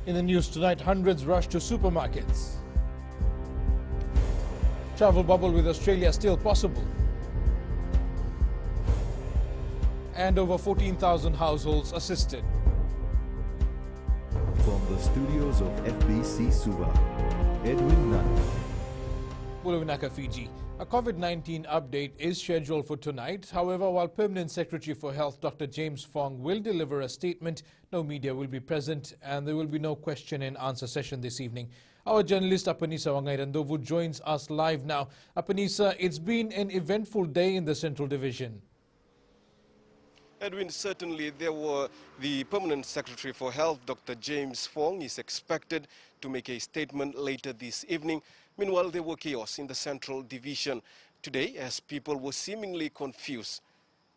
In the news tonight, hundreds rush to supermarkets. Travel bubble with Australia still possible. And over 14,000 households assisted. From the studios of FBC Suva, Edwin Nunn. Bulawanaka, Fiji. A COVID-19 update is scheduled for tonight. However, while Permanent Secretary for Health Dr. James Fong will deliver a statement, no media will be present and there will be no question and answer session this evening. Our journalist Apanisa Wangairandovu joins us live now. Apanisa, it's been an eventful day in the Central Division. Edwin, certainly the Permanent Secretary for Health, Dr. James Fong, is expected to make a statement later this evening. Meanwhile, there were chaos in the Central Division today as people were seemingly confused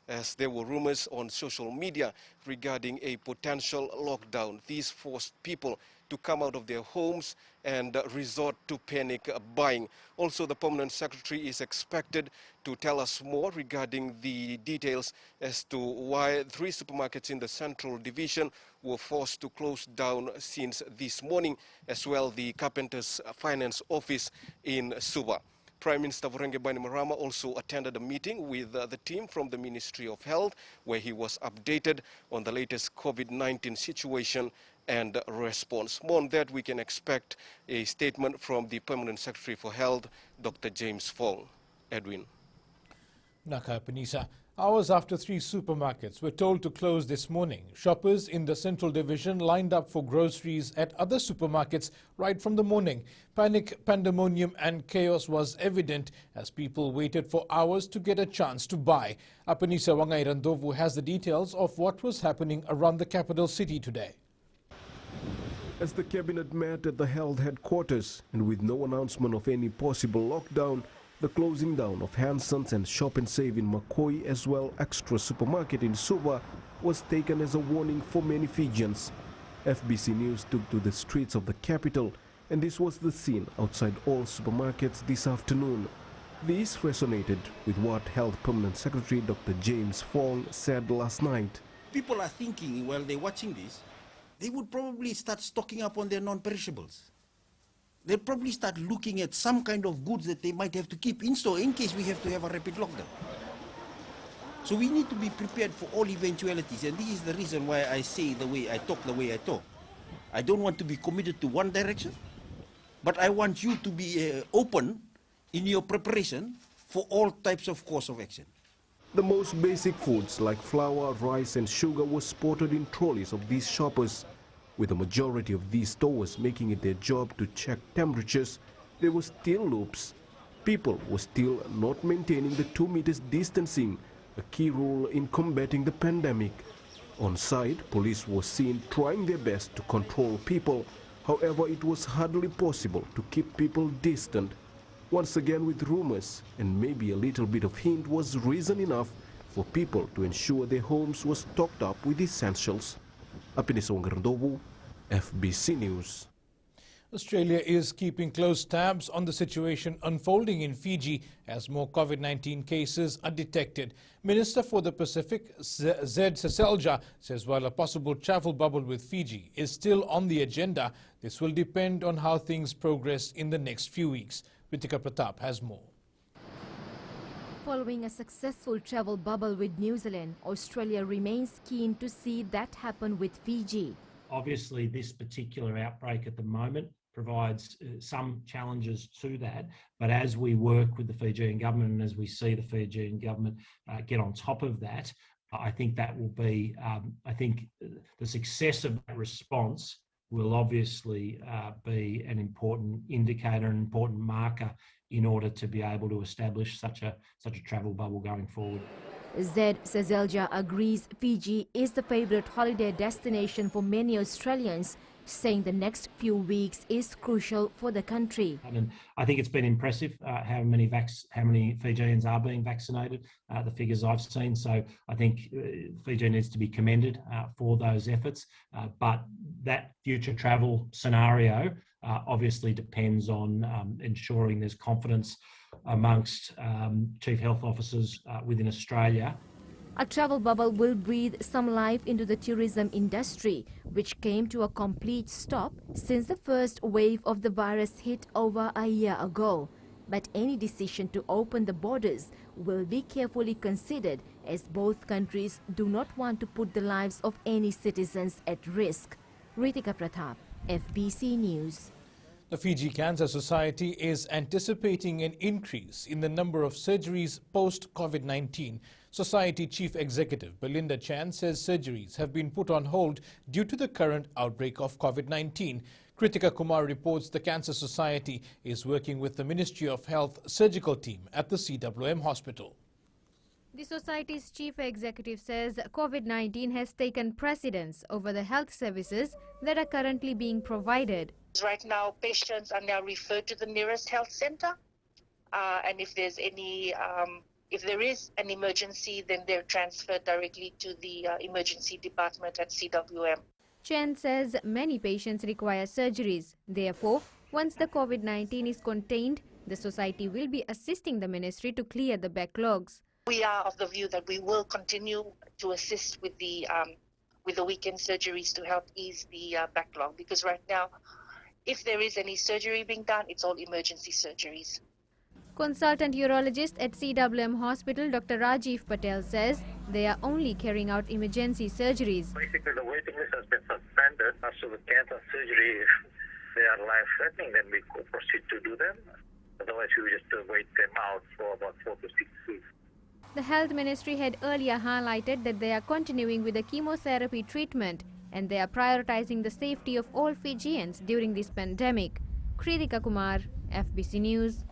as there were rumors on social media regarding a potential lockdown. These forced people to come out of their homes and resort to panic buying. Also, the Permanent Secretary is expected to tell us more regarding the details as to why 3 supermarkets in the Central Division were forced to close down since this morning, as well the Carpenters Finance Office in Suva. Prime Minister Voreqe Bainimarama also attended a meeting with the team from the Ministry of Health, where he was updated on the latest COVID-19 situation and response. More on that, we can expect a statement from the Permanent Secretary for Health, Dr. James Fong. Edwin. Naka Panisa. Hours after 3 supermarkets were told to close this morning, shoppers in the Central Division lined up for groceries at other supermarkets right from the morning. Panic, pandemonium and chaos was evident as people waited for hours to get a chance to buy. Apanisa Wangairandovu has the details of what was happening around the capital city today. As the cabinet met at the health headquarters and with no announcement of any possible lockdown, the closing down of Hanson's and Shop and Save in Makoi as well Extra Supermarket in Suva was taken as a warning for many Fijians. FBC News took to the streets of the capital and this was the scene outside all supermarkets this afternoon. This resonated with what Health Permanent Secretary Dr. James Fong said last night. People are thinking while they're watching this, they would probably start stocking up on their non-perishables. They'll probably start looking at some kind of goods that they might have to keep in store in case we have to have a rapid lockdown. So we need to be prepared for all eventualities, and this is the reason why I say the way I talk. I don't want to be committed to one direction, but I want you to be open in your preparation for all types of course of action. The most basic foods like flour, rice and sugar were spotted in trolleys of these shoppers. With the majority of these stores making it their job to check temperatures, there were still loops. People were still not maintaining the 2 meters distancing, a key rule in combating the pandemic. On site, police were seen trying their best to control people. However, it was hardly possible to keep people distant. Once again with rumors, and maybe a little bit of hint was reason enough for people to ensure their homes were stocked up with essentials. Apanisa Wangairandovu, FBC News. Australia is keeping close tabs on the situation unfolding in Fiji as more COVID-19 cases are detected. Minister for the Pacific, Zed Seselja, says while a possible travel bubble with Fiji is still on the agenda, this will depend on how things progress in the next few weeks. Ritika Pratap has more. Following a successful travel bubble with New Zealand, Australia remains keen to see that happen with Fiji. Obviously, this particular outbreak at the moment provides some challenges to that, but as we work with the Fijian government and as we see the Fijian government get on top of that, I think that will be, I think the success of that response will obviously be an important indicator, an important marker in order to be able to establish such a travel bubble going forward. Zed Seselja agrees Fiji is the favourite holiday destination for many Australians, saying the next few weeks is crucial for the country. And I think it's been impressive how many Fijians are being vaccinated, the figures I've seen. So I think Fiji needs to be commended for those efforts. But that future travel scenario obviously depends on ensuring there's confidence amongst chief health officers within Australia. A travel bubble will breathe some life into the tourism industry, which came to a complete stop since the first wave of the virus hit over a year ago. But any decision to open the borders will be carefully considered, as both countries do not want to put the lives of any citizens at risk. Ritika Pratap, FBC News. The Fiji Cancer Society is anticipating an increase in the number of surgeries post-COVID-19. Society Chief Executive Belinda Chan says surgeries have been put on hold due to the current outbreak of COVID-19. Kritika Kumar reports the Cancer Society is working with the Ministry of Health surgical team at the CWM hospital. The Society's chief executive says COVID-19 has taken precedence over the health services that are currently being provided. Right now, patients are now referred to the nearest health center, and if there is an emergency, then they're transferred directly to the emergency department at CWM. Chen says many patients require surgeries. Therefore, once the COVID-19 is contained, the Society will be assisting the ministry to clear the backlogs. We are of the view that we will continue to assist with the weekend surgeries to help ease the backlog, because right now, if there is any surgery being done, it's all emergency surgeries. Consultant urologist at CWM Hospital, Dr. Rajiv Patel says they are only carrying out emergency surgeries. Basically, the waiting list has been suspended. As to the cancer surgery, if they are life-threatening, then we could proceed to do them. Otherwise, we will just wait them out for about 4 to 6 weeks. The Health Ministry had earlier highlighted that they are continuing with the chemotherapy treatment and they are prioritizing the safety of all Fijians during this pandemic. Kritika Kumar, FBC News.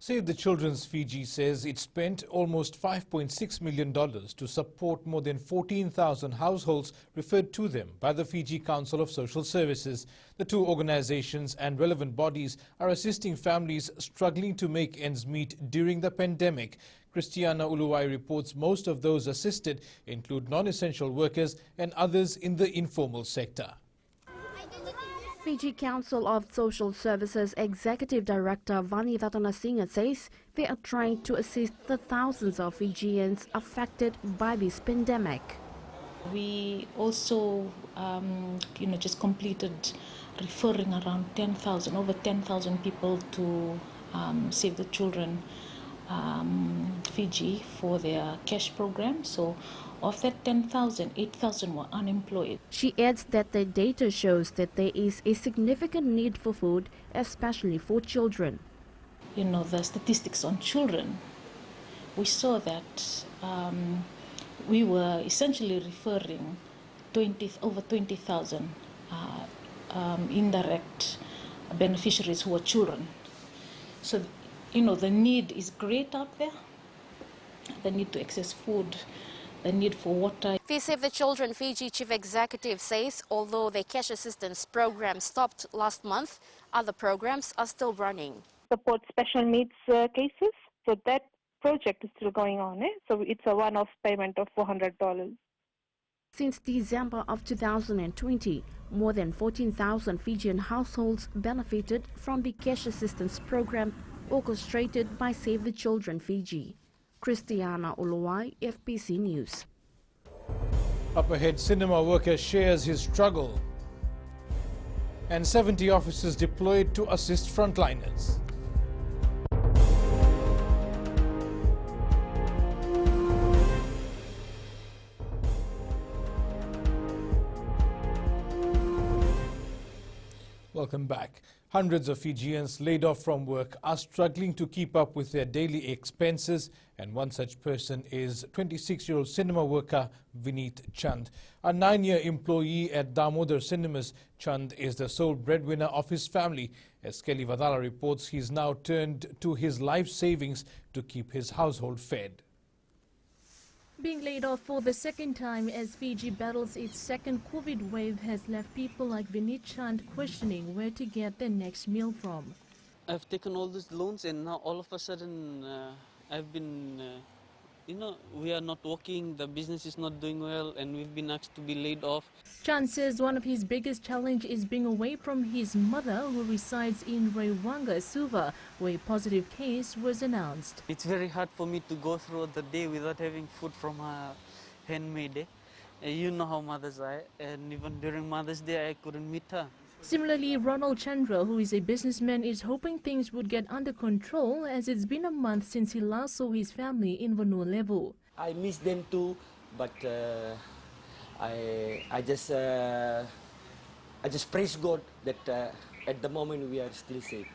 Save the Children's Fiji says it spent almost $5.6 million to support more than 14,000 households referred to them by the Fiji Council of Social Services. The two organizations and relevant bodies are assisting families struggling to make ends meet during the pandemic. Christiana Uluwai reports most of those assisted include non-essential workers and others in the informal sector. Fiji Council of Social Services Executive Director Vani Ratanasinghe says they are trying to assist the thousands of Fijians affected by this pandemic. We also, just completed referring around 10,000, over 10,000 people to Save the Children Fiji for their cash program. So of that 10,000, 8,000 were unemployed. She adds that the data shows that there is a significant need for food, especially for children. The statistics on children, we saw that we were essentially referring over 20,000 indirect beneficiaries who are children. So, the need is great out there. The need to access food, the need for water. The Save the Children Fiji Chief Executive says although the cash assistance program stopped last month, other programs are still running. Support special needs cases, so that project is still going on. So it's a one-off payment of $400. Since December of 2020, more than 14,000 Fijian households benefited from the cash assistance program orchestrated by Save the Children Fiji. Christiana Uluwai, FBC News. Up ahead, cinema worker shares his struggle. And 70 officers deployed to assist frontliners. Welcome back. Hundreds of Fijians laid off from work are struggling to keep up with their daily expenses, and one such person is 26-year-old cinema worker Vineet Chand. A 9-year employee at Damodar Cinemas, Chand is the sole breadwinner of his family. As Kelly Vadala reports, he's now turned to his life savings to keep his household fed. Being laid off for the second time as Fiji battles its second COVID wave has left people like Vineet Chand questioning where to get their next meal from. I've taken all these loans and now all of a sudden I've been we are not working, the business is not doing well, and we've been asked to be laid off. Chan says one of his biggest challenge is being away from his mother, who resides in Rewanga, Suva, where a positive case was announced. It's very hard for me to go through the day without having food from her handmaid. You know how mothers are, and even during Mother's Day I couldn't meet her. Similarly, Ronald Chandra, who is a businessman, is hoping things would get under control, as it's been a month since he last saw his family in Vanua Levu. I miss them too, but I just praise God that at the moment we are still safe.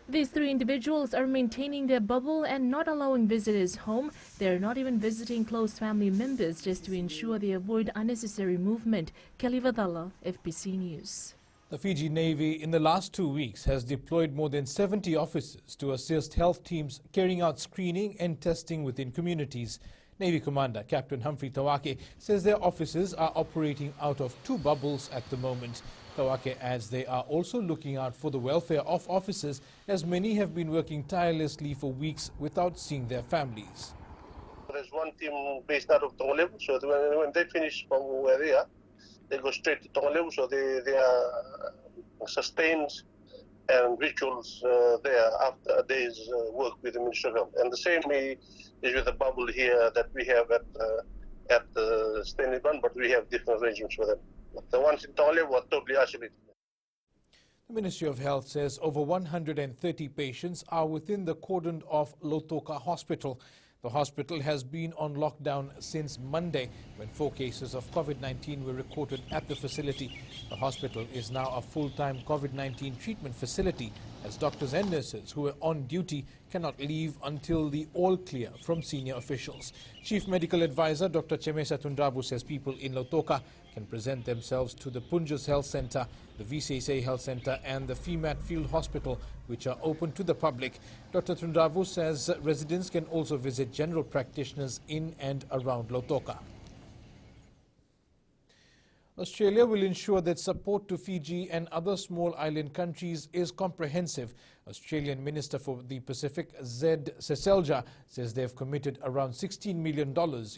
These three individuals are maintaining their bubble and not allowing visitors home. They're not even visiting close family members, just to ensure they avoid unnecessary movement. Kelly Vadala, FBC News. The Fiji Navy in the last 2 weeks has deployed more than 70 officers to assist health teams carrying out screening and testing within communities. Navy Commander Captain Humphrey Tawake says their officers are operating out of 2 bubbles at the moment. Tawake adds they are also looking out for the welfare of officers, as many have been working tirelessly for weeks without seeing their families. There's one team based out of Tonga Levu, so when they finish from where they are, they go straight to Tonga Levu, so they are sustained and rituals there after a day's work with the Ministry of Health. And the same is with the bubble here that we have at Stanley Bund, but we have different arrangements for them. But the ones in Tonga Levu are totally isolated. The Ministry of Health says over 130 patients are within the cordon of Lautoka Hospital. The hospital has been on lockdown since Monday, when 4 cases of COVID-19 were recorded at the facility. The hospital is now a full-time COVID-19 treatment facility, as doctors and nurses who were on duty cannot leave until the all clear from senior officials. Chief Medical Advisor Dr. Chemesa Tundrabu says people in Lautoka can present themselves to the Punjus Health Centre, the VCSA Health Centre and the FEMAT Field Hospital, which are open to the public. Dr. Tundrabu says residents can also visit general practitioners in and around Lautoka. Australia will ensure that support to Fiji and other small island countries is comprehensive. Australian Minister for the Pacific, Zed Seselja, says they have committed around $16 million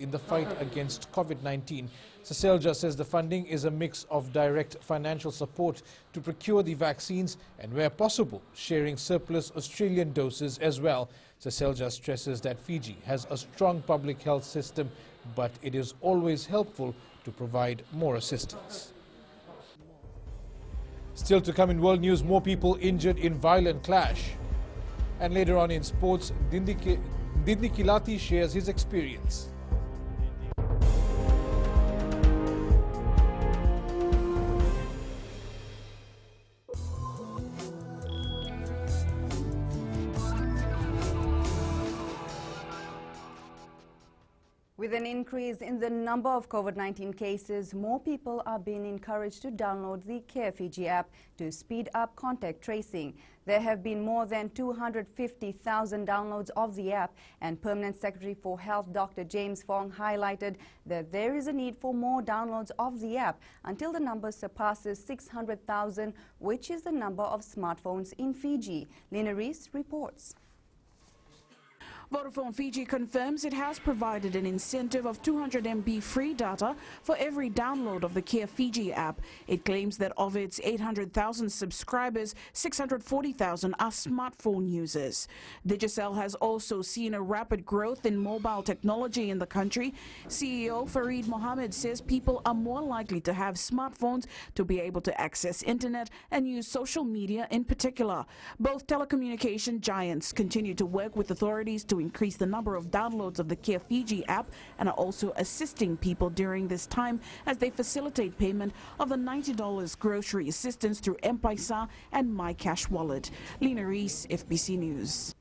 in the fight against COVID-19. Seselja says the funding is a mix of direct financial support to procure the vaccines and, where possible, sharing surplus Australian doses as well. Seselja stresses that Fiji has a strong public health system, but it is always helpful to provide more assistance. Still to come in world news, more people injured in violent clash. And later on in sports, Dindi Kilati shares his experience. With an increase in the number of COVID-19 cases, more people are being encouraged to download the Care Fiji app to speed up contact tracing. There have been more than 250,000 downloads of the app, and Permanent Secretary for Health Dr. James Fong highlighted that there is a need for more downloads of the app until the number surpasses 600,000, which is the number of smartphones in Fiji. Lina Rees reports. Vodafone Fiji confirms it has provided an incentive of 200 MB free data for every download of the Care Fiji app. It claims that of its 800,000 subscribers, 640,000 are smartphone users. Digicel has also seen a rapid growth in mobile technology in the country. CEO Farid Mohammed says people are more likely to have smartphones to be able to access internet and use social media in particular. Both telecommunication giants continue to work with authorities to increase the number of downloads of the Care Fiji app and are also assisting people during this time as they facilitate payment of the $90 grocery assistance through M-Paisa and My Cash Wallet. Lina Rees, FBC News.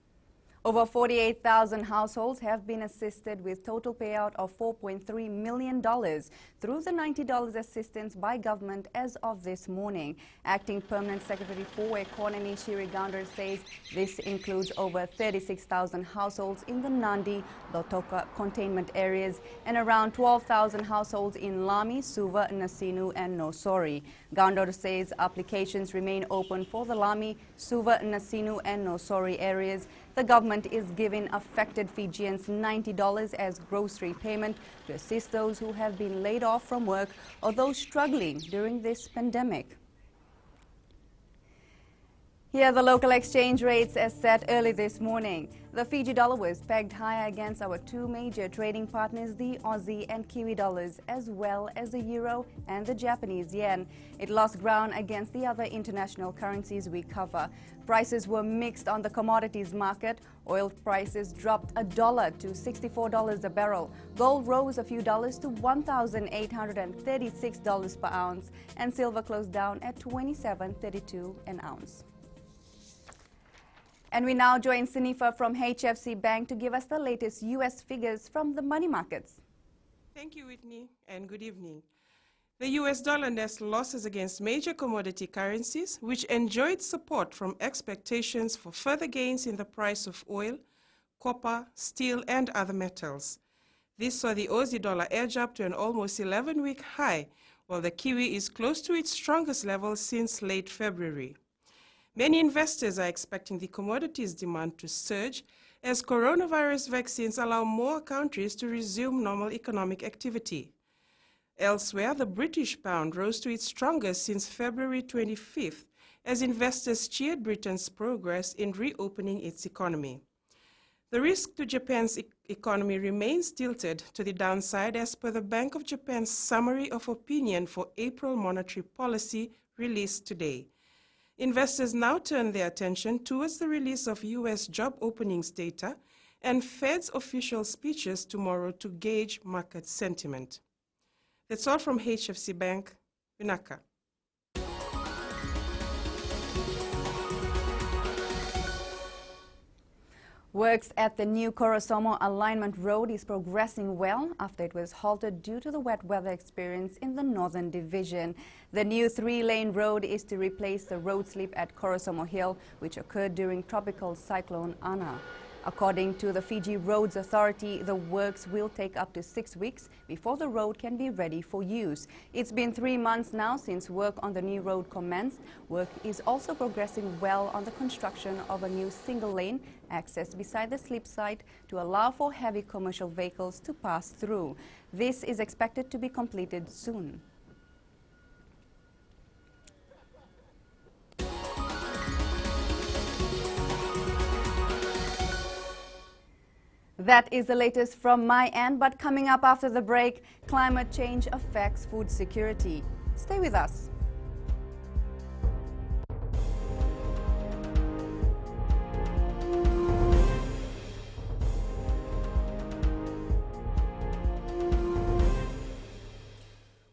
Over 48,000 households have been assisted with total payout of $4.3 million through the $90 assistance by government as of this morning. Acting Permanent Secretary for Economy Shiri Gandar says this includes over 36,000 households in the Nandi, Lautoka containment areas and around 12,000 households in Lami, Suva, Nasinu and Nosori. Gandar says applications remain open for the Lami, Suva, Nasinu and Nosori areas. The government government is giving affected Fijians $90 as grocery payment to assist those who have been laid off from work or those struggling during this pandemic. Here are the local exchange rates as set early this morning. The Fiji dollar was pegged higher against our two major trading partners, the Aussie and Kiwi dollars, as well as the euro and the Japanese yen. It lost ground against the other international currencies we cover. Prices were mixed on the commodities market. Oil prices dropped $1 to $64 a barrel. Gold rose a few dollars to $1,836 per ounce, and silver closed down at $27.32 an ounce. And we now join Sinifa from HFC Bank to give us the latest U.S. figures from the money markets. Thank you, Whitney, and good evening. The U.S. dollar nets losses against major commodity currencies, which enjoyed support from expectations for further gains in the price of oil, copper, steel, and other metals. This saw the Aussie dollar edge up to an almost 11-week high, while the Kiwi is close to its strongest level since late February. Many investors are expecting the commodities demand to surge as coronavirus vaccines allow more countries to resume normal economic activity. Elsewhere, the British pound rose to its strongest since February 25th as investors cheered Britain's progress in reopening its economy. The risk to Japan's economy remains tilted to the downside as per the Bank of Japan's summary of opinion for April monetary policy released today. Investors now turn their attention towards the release of U.S. job openings data and Fed's official speeches tomorrow to gauge market sentiment. That's all from HFC Bank, Vinaka. Works at the new Korosomo Alignment Road is progressing well after it was halted due to the wet weather experience in the Northern Division. The new 3-lane road is to replace the road slip at Korosomo Hill, which occurred during Tropical Cyclone Ana. According to the Fiji Roads Authority, the works will take up to 6 weeks before the road can be ready for use. It's been 3 months now since work on the new road commenced. Work is also progressing well on the construction of a new single-lane access beside the slip site to allow for heavy commercial vehicles to pass through. This is expected to be completed soon. That is the latest from my end, but coming up after the break, climate change affects food security. Stay with us.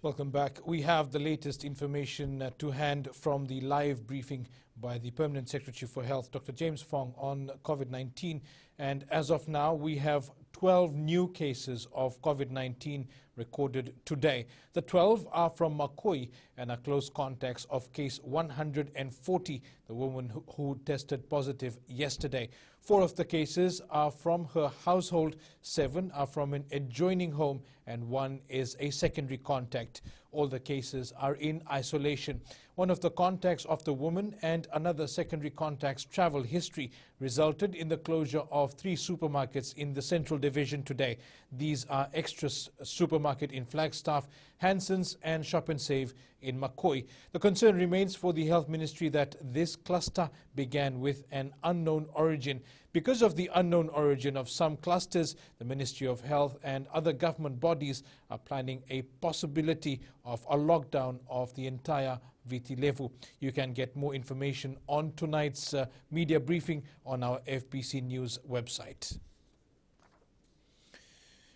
Welcome back. We have the latest information to hand from the live briefing by the Permanent Secretary for Health, Dr. James Fong, on COVID-19. And as of now, we have 12 new cases of COVID-19 recorded today. The 12 are from Makoi and are close contacts of case 140, the woman who tested positive yesterday. 4 of the cases are from her household, 7 are from an adjoining home, and 1 is a secondary contact. All the cases are in isolation. One of the contacts of the woman and another secondary contact's travel history resulted in the closure of 3 supermarkets in the Central Division today. These are Extra Supermarket in Flagstaff, Hanson's, and Shop and Save in Makoi. The concern remains for the Health Ministry that this cluster began with an unknown origin. Because of the unknown origin of some clusters, the Ministry of Health and other government bodies are planning a possibility of a lockdown of the entire Viti Levu. You can get more information on tonight's media briefing on our FBC News website.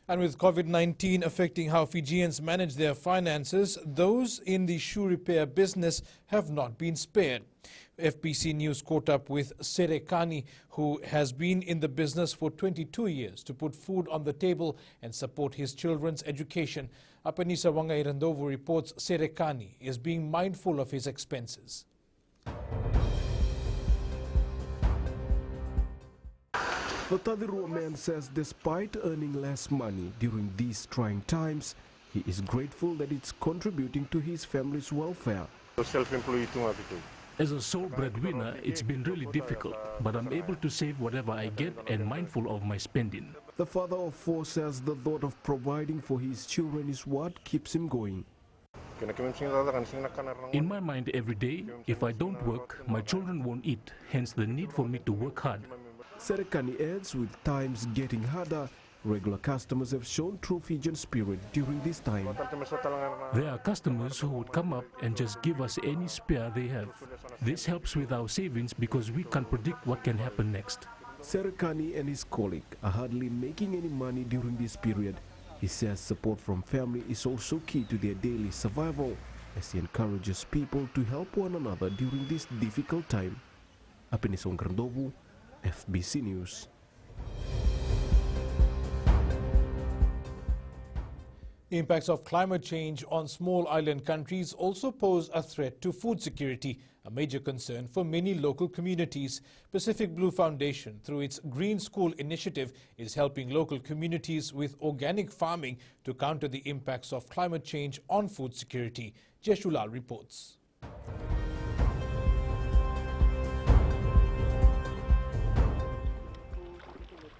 And with COVID-19 affecting how Fijians manage their finances, those in the shoe repair business have not been spared. FBC News caught up with Serekani, who has been in the business for 22 years to put food on the table and support his children's education. Apanisa Wangairandovu reports Serekani is being mindful of his expenses. The Tadirua man says despite earning less money during these trying times, he is grateful that it's contributing to his family's welfare. Self-employed itu As a sole breadwinner, it's been really difficult, but I'm able to save whatever I get and mindful of my spending. The father of 4 says the thought of providing for his children is what keeps him going. In my mind every day, if I don't work, my children won't eat, hence the need for me to work hard. Serekani adds, with times getting harder, regular customers have shown true Fijian spirit during this time. There are customers who would come up and just give us any spare they have. This helps with our savings because we can't predict what can happen next. Serekani and his colleague are hardly making any money during this period. He says support from family is also key to their daily survival, as he encourages people to help one another during this difficult time. Apenisong Grandobu, FBC News. The impacts of climate change on small island countries also pose a threat to food security, a major concern for many local communities. Pacific Blue Foundation, through its Green School initiative, is helping local communities with organic farming to counter the impacts of climate change on food security. Jeshulal reports.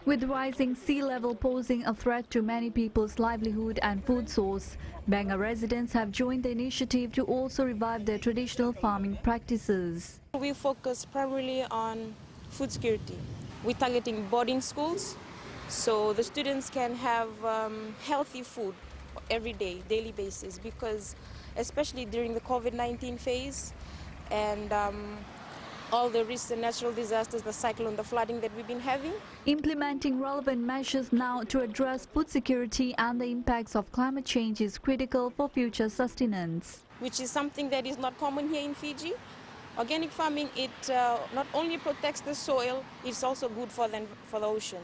With rising sea level posing a threat to many people's livelihood and food source, Banga residents have joined the initiative to also revive their traditional farming practices. We focus primarily on food security. We're targeting boarding schools, so the students can have healthy food every day, daily basis, because especially during the COVID-19 phase and all the recent natural disasters, the cyclone, the flooding that we've been having. Implementing relevant measures now to address food security and the impacts of climate change is critical for future sustenance. Which is something that is not common here in Fiji. Organic farming, it not only protects the soil, it's also good for the ocean.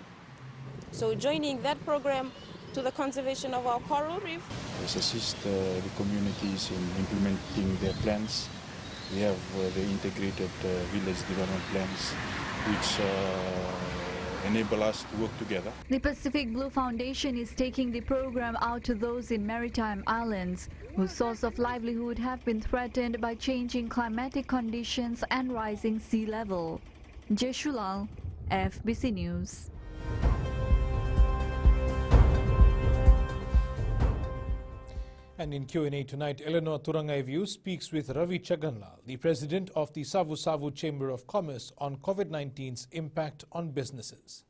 So joining that program to the conservation of our coral reef. Let's assist the communities in implementing their plans. We have the integrated village development plans, which enable us to work together. The Pacific Blue Foundation is taking the program out to those in maritime islands whose source of livelihood have been threatened by changing climatic conditions and rising sea level. Jeshulal, FBC News. And in Q&A tonight, Eleanor Turangaiviu speaks with Ravi Chaganlal, the president of the Savu Savu Chamber of Commerce, on COVID-19's impact on businesses.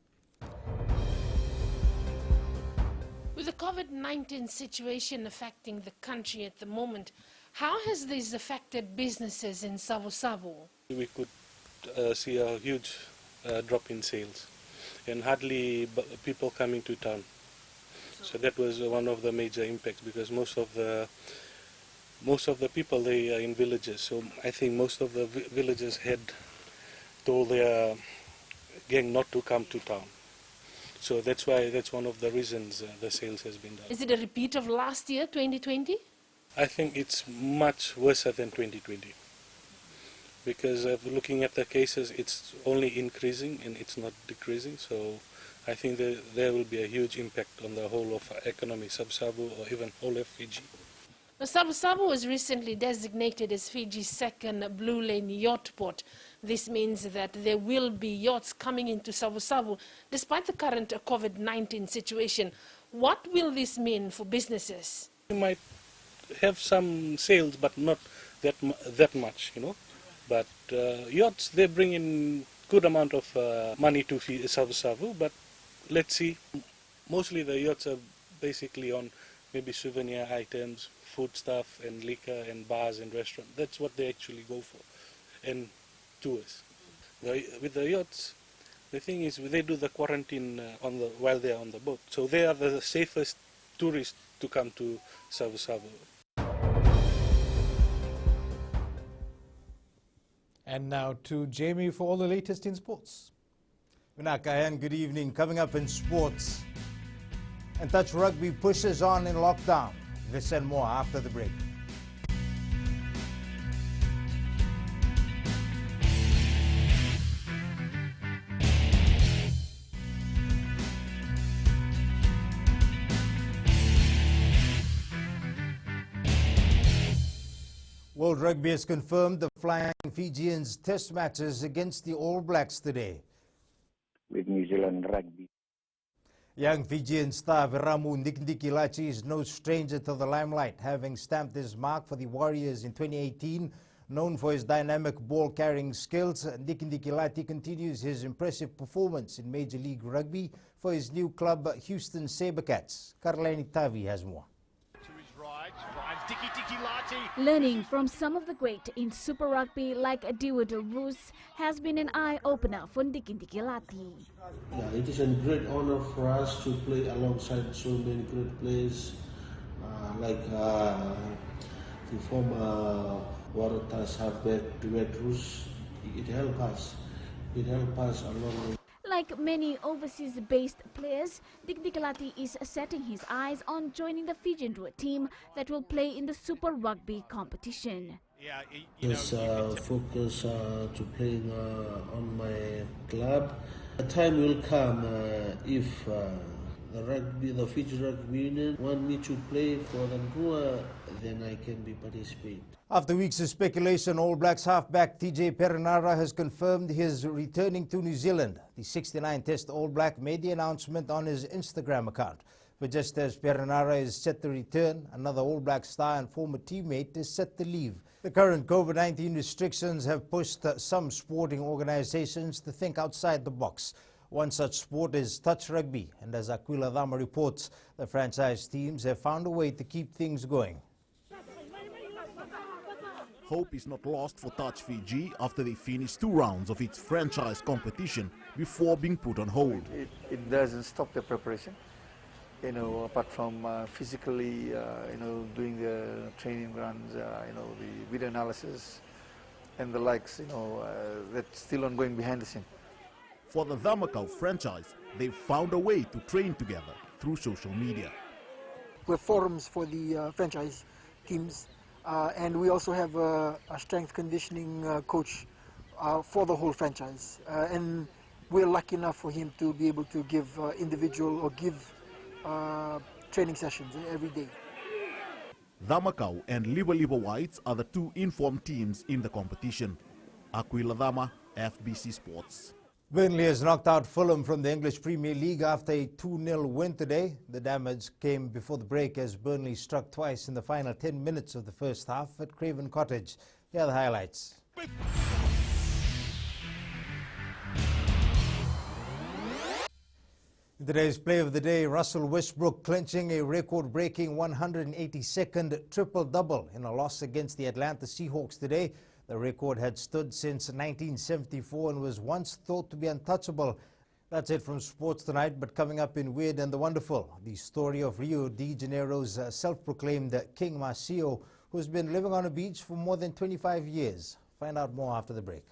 With the COVID-19 situation affecting the country at the moment, how has this affected businesses in Savu Savu? We could see a huge drop in sales and hardly people coming to town. So that was one of the major impacts, because most of the people, they are in villages. So I think most of the villagers had told their gang not to come to town. So that's one of the reasons the sales has been down. Is it a repeat of last year, 2020? I think it's much worse than 2020. Because looking at the cases, it's only increasing and it's not decreasing. So I think there will be a huge impact on the whole of economy, Savu or even whole of Fiji. Savu Savu was recently designated as Fiji's second Blue Lane yacht port. This means that there will be yachts coming into Savu Savu despite the current COVID-19 situation. What will this mean for businesses? We might have some sales, but not that much, you know. But yachts, they bring in good amount of money to Savu Savu, but let's see. Mostly the yachts are basically on maybe souvenir items, food stuff and liquor and bars and restaurants. That's what they actually go for. And tours. With the yachts, the thing is they do the quarantine while they're on the boat. So they are the safest tourists to come to Savu Savu. And now to Jamie for all the latest in sports. Vinakayan, good evening. Coming up in sports, and Touch Rugby pushes on in lockdown. This and more after the break. World Rugby has confirmed the Flying Fijians test matches against the All Blacks today. With New Zealand Rugby. Young Fijian star Veramu Ndikindikilati is no stranger to the limelight, having stamped his mark for the Warriors in 2018. Known for his dynamic ball-carrying skills, Ndikindikilati continues his impressive performance in Major League Rugby for his new club, Houston Sabercats. Karlaini Tavi has more. Learning from some of the great in Super Rugby like Diwa de Roos has been an eye-opener for Ndikindikilati. Yeah, it is a great honor for us to play alongside so many great players like the former Waratahs halfback Diwa de Roos. It helped us. It helped us along. Like many overseas-based players, Ndikindikilati is setting his eyes on joining the Fijian team that will play in the Super Rugby competition. Yes, focus to playing on my club. A time will come if the Fiji Rugby Union want me to play for the Ngua, then I can be participate. After weeks of speculation, All Blacks halfback TJ Perenara has confirmed his returning to New Zealand. The 69-test All Black made the announcement on his Instagram account. But just as Perenara is set to return, another All Black star and former teammate is set to leave. The current COVID-19 restrictions have pushed some sporting organizations to think outside the box. One such sport is touch rugby, and as Aquila Dama reports, the franchise teams have found a way to keep things going. Hope is not lost for Touch Fiji after they finished 2 rounds of its franchise competition before being put on hold. It doesn't stop the preparation, apart from physically, doing the training runs, the video analysis and the likes, that's still ongoing behind the scene. For the Dhamakau franchise, they've found a way to train together through social media. We have forums for the franchise teams, and we also have a strength conditioning coach for the whole franchise. And we're lucky enough for him to be able to give individual or give training sessions every day. Dhamakau and Liba Liba Whites are the 2 informed teams in the competition. Aquila Dama, FBC Sports. Burnley has knocked out Fulham from the English Premier League after a 2-0 win today. The damage came before the break as Burnley struck twice in the final 10 minutes of the first half at Craven Cottage. Here are the highlights. In today's play of the day, Russell Westbrook clinching a record-breaking 182nd triple-double in a loss against the Atlanta Seahawks today. The record had stood since 1974 and was once thought to be untouchable. That's it from Sports Tonight, but coming up in Weird and the Wonderful, the story of Rio de Janeiro's self-proclaimed King Marcio, who's been living on a beach for more than 25 years. Find out more after the break.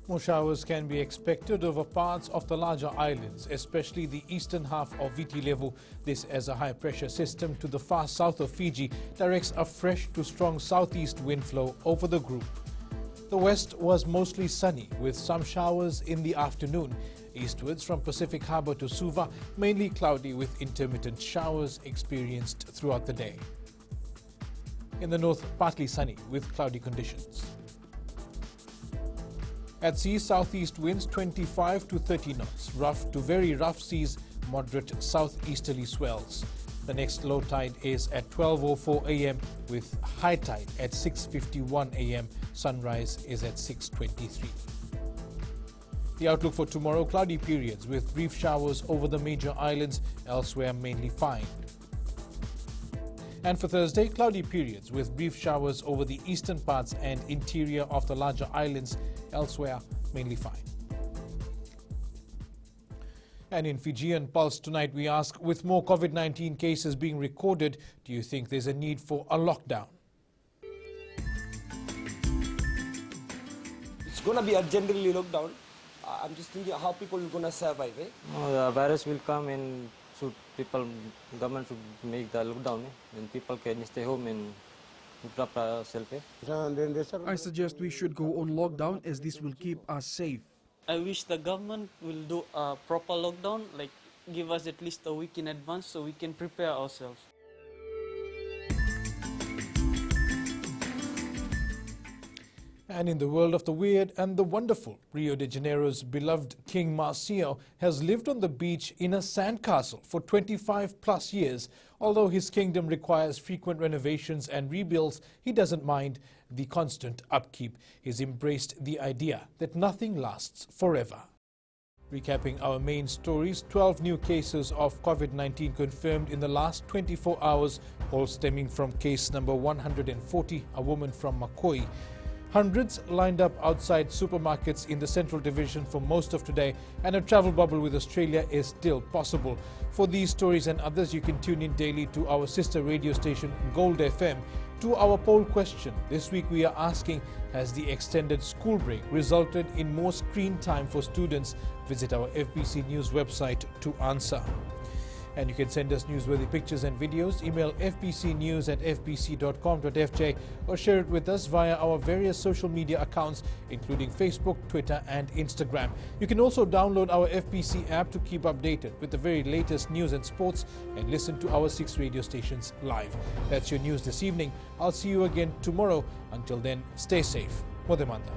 More showers can be expected over parts of the larger islands, especially the eastern half of Viti Levu. This as a high-pressure system to the far south of Fiji directs a fresh to strong southeast wind flow over the group. The west was mostly sunny, with some showers in the afternoon. Eastwards from Pacific Harbour to Suva, mainly cloudy with intermittent showers experienced throughout the day. In the north, partly sunny with cloudy conditions. At sea, southeast winds 25 to 30 knots, rough to very rough seas, moderate southeasterly swells. The next low tide is at 12:04 a.m. with high tide at 6:51 a.m. Sunrise is at 6:23. The outlook for tomorrow, cloudy periods with brief showers over the major islands, elsewhere mainly fine. And for Thursday, cloudy periods with brief showers over the eastern parts and interior of the larger islands, elsewhere mainly fine. And in Fijian Pulse tonight, we ask, with more COVID-19 cases being recorded, do you think there's a need for a lockdown? It's going to be a generally lockdown. I'm just thinking how people are going to survive. The virus will come and government should make the lockdown, and people can stay home and wrap ourselves. I suggest we should go on lockdown as this will keep us safe. I wish the government will do a proper lockdown, like give us at least a week in advance so we can prepare ourselves. And in the world of the weird and the wonderful, Rio de Janeiro's beloved King Marcio has lived on the beach in a sandcastle for 25 plus years. Although his kingdom requires frequent renovations and rebuilds, he doesn't mind the constant upkeep. He's embraced the idea that nothing lasts forever. Recapping our main stories, 12 new cases of COVID-19 confirmed in the last 24 hours, all stemming from case number 140, a woman from Makoi. Hundreds lined up outside supermarkets in the Central Division for most of today, and a travel bubble with Australia is still possible. For these stories and others, you can tune in daily to our sister radio station Gold FM. To our poll question, this week we are asking, has the extended school break resulted in more screen time for students? Visit our FBC News website to answer. And you can send us newsworthy pictures and videos. Email fbcnews@fbc.com.fj or share it with us via our various social media accounts, including Facebook, Twitter and Instagram. You can also download our FBC app to keep updated with the very latest news and sports and listen to our 6 radio stations live. That's your news this evening. I'll see you again tomorrow. Until then, stay safe. Modemanda.